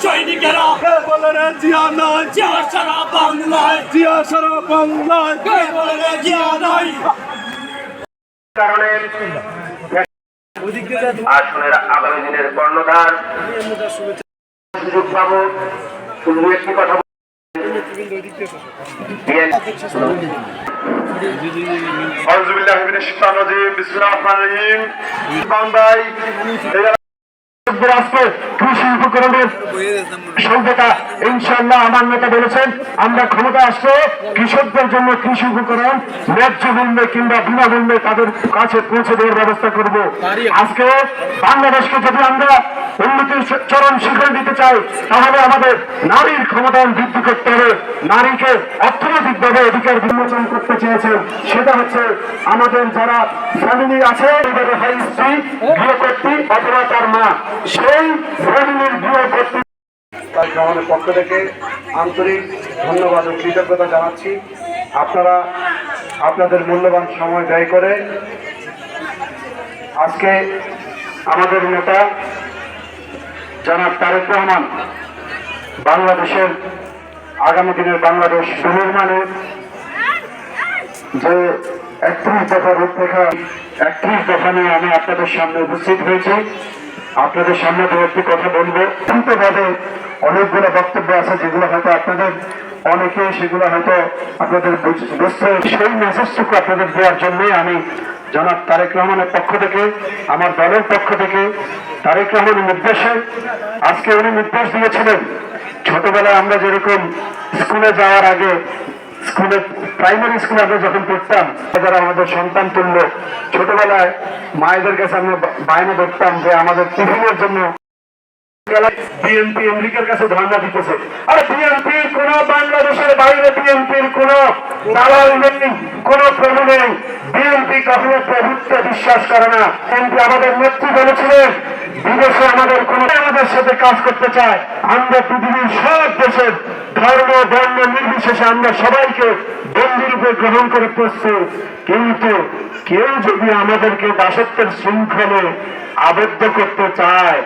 সৈনিকেরা বলে রে জিয়া নাই, জিয়া সারা বাংলায়, জিয়া সারা বাংলায় বলে রে জিয়া নাই। কারণে আসনের আগামী দিনের কর্ণধার সুযোগ পাবো। শুধু একটি কথা কৃষি উপকরণের সংখ্যাটা ইনশাল্লাহ আমার নেতা বলেছেন আমরা ক্ষমতা আসলে কৃষকদের জন্য কৃষি উপকরণ ন্যায্য মূল্যে কিংবা বিনামূল্যে তাদের কাছে পৌঁছে দেওয়ার ব্যবস্থা করব। আজকে বাংলাদেশকে যদি আমরা উন্নতির চরম শিখরে দিতে চাই তাহলে আমাদের নারীর ক্ষমতায়ন বৃদ্ধি করতে হবে। নারীকে অর্থনৈতিকভাবে অধিকার বিমোচন করতে চেয়েছেন, সেটা হচ্ছে আমাদের যারা ফ্যামিলি আছে স্ত্রী গৃহকর্ত্রী অথবা তার মা, সেই ফ্যামিলির গৃহকর্ত্রী আমাদের পক্ষ থেকে আন্তরিক ধন্যবাদ ও কৃতজ্ঞতা জানাচ্ছি। আপনারা আপনাদের মূল্যবান সময় ব্যয় করে আজকে আমাদের নেতা জনাব তারেক রহমান বাংলাদেশের আগামী দিনের বাংলাদেশ সুনির্মাণের যে 31 দফা রূপরেখা 31 দফা নিয়ে আমি আপনাদের সামনে উপস্থিত হয়েছি। আপনাদের সামনে দু একটি কথা বলবো। দ্রুতভাবে অনেকগুলো বক্তব্য আছে যেগুলো হয়তো আপনাদের অনেকে সেগুলো হয়তো আপনাদের বুঝতে, সেই মেসেজটুকু আপনাদের দেওয়ার জন্যই আমি জনাব তারেক রহমানের পক্ষ থেকে আমার দলের পক্ষ থেকে তারেক রহমানের নির্দেশে আজকে উনি নির্দেশ দিয়েছিলেন ছোটবেলায় আমরা যেরকম স্কুলে যাওয়ার আগে স্কুলে প্রাইমারি স্কুলে আমরা যখন পড়তাম যারা আমাদের সন্তান তুল্য ছোটবেলায় মায়েদের কাছে আমরা বায়না ধরতাম যে আমাদের টিফিনের জন্য বিএনপি আমেরিকার কাছে ধর্ণা দিতেছে। আর বিএনপির কোন বাংলাদেশের বাইরে বিএনপির কোন দালাল নেই, কোন প্রভু নেই। বিএনপি কখনো প্রভুত্ব বিশ্বাস করে না। বিএনপি আমাদের নেত্রী বলেছিলেন বিদেশে আমাদের কোন আমাদের সাথে কাজ করতে চায়। আমরা পৃথিবীর সব দেশের ধর্ম বর্ণ নির্বিশেষে আমরা সবাইকে বন্ধুরূপে গ্রহণ করে প্রস্তুত, কিন্তু কেউ যদি আমাদেরকে দাসত্বের শৃঙ্খলে আবদ্ধ করতে চায়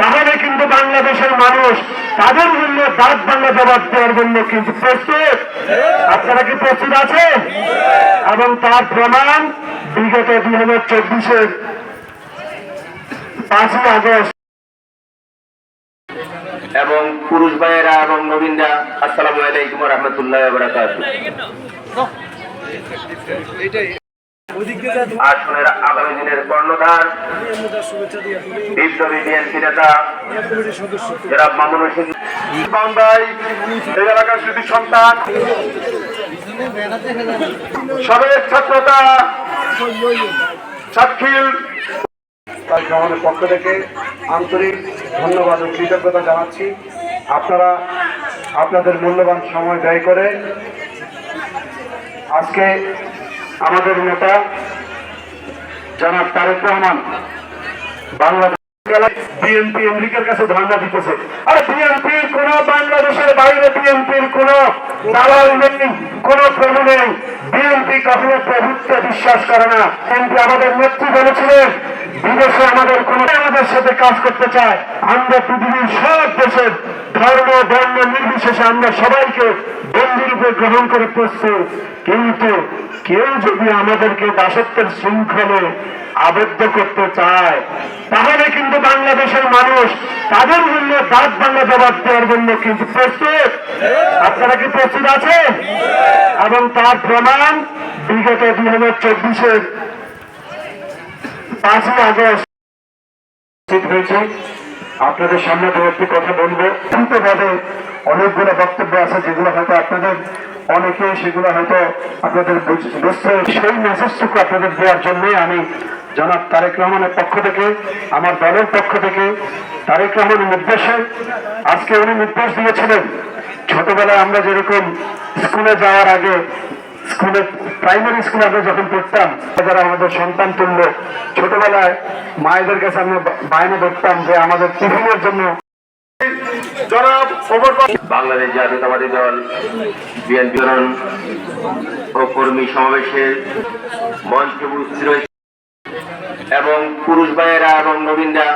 তাহলে কিন্তু বাংলাদেশের মানুষ তাদের জন্য দাঁত ভাঙা জবাব দেওয়ার জন্য কিন্তু প্রস্তুত। আপনারা কি প্রস্তুত আছেন? এবং তার প্রমাণ বিগত 2024-এর 5ই আগস্ট এবং পুরুষ ভাইয়েরা এবং নবীনরা আসসালামু আলাইকুম ওয়া রাহমাতুল্লাহি ওয়া বারাকাতুহু। আসনের আগামী দিনের কর্ণধার বিপ্লবী বিএনপি নেতা জনাব মামুন হোসেন ভাই, এই এলাকার স্মৃতি সন্তান, সাবেক ছাত্রতা সাতক্ষীর আমাদের পক্ষ থেকে আন্তরিক ধন্যবাদ ও কৃতজ্ঞতা জানাচ্ছি। আপনারা আপনাদের মূল্যবান সময় ব্যয় করে আজকে আমাদের নেতা জনাব তারেক রহমান বাংলাদেশ বিএনপি আমেরিকার কাছে ধর্ণা দিতেছে। আর বিএনপির কোন বাংলাদেশের বাইরে বিএনপির কোন দালাল নেই, কোন প্রভু নেই। বিএনপি কখনো প্রভুত্ব বিশ্বাস করে না। বিএনপি আমাদের নেত্রী বলেছিলেন বিদেশে আমাদের কোন আমাদের সাথে কাজ করতে চায়। আমরা পৃথিবীর সব দেশের ধর্ম বর্ণ নির্বিশেষে আমরা সবাইকে বন্ধুরূপে গ্রহণ করে প্রস্তুত, কিন্তু কেউ যদি আমাদেরকে দাসত্বের শৃঙ্খলে আবদ্ধ করতে চায় তাহলে কিন্তু বাংলাদেশের মানুষ তাদের জন্য দাঁত ভাঙা জবাব দেওয়ার জন্য কিন্তু প্রস্তুত। আপনারা কি প্রস্তুত আছেন? এবং তার প্রমাণ বিগত 2024-এর 5ই আগস্ট হয়েছে। আপনাদের সামনে দু একটি কথা বলবো। দ্রুতভাবে অনেকগুলো বক্তব্য আছে যেগুলো হয়তো আপনাদের অনেকে সেগুলো হয়তো আপনাদের বুঝতে, সেই মেসেজটুকু আপনাদের দেওয়ার জন্যই আমি জনাব তারেক রহমানের পক্ষ থেকে আমার দলের পক্ষ থেকে তারেক রহমানের নির্দেশে আজকে উনি নির্দেশ দিয়েছিলেন ছোটবেলায় আমরা যেরকম স্কুলে যাওয়ার আগে স্কুলে প্রাইমারি স্কুলে আমরা যখন পড়তাম যারা আমাদের সন্তান তুল্য ছোটবেলায় মায়েদের কাছে আমরা বায়না ধরতাম যে আমাদের টিফিনের জন্য জনাব বাংলাদেশ জাতীয়তাবাদী দল বিএনপি ও কর্মী সমাবেশের মঞ্চে উপস্থিত রয়েছে এবং পুরুষ ভাইয়েরা এবং নবীনরা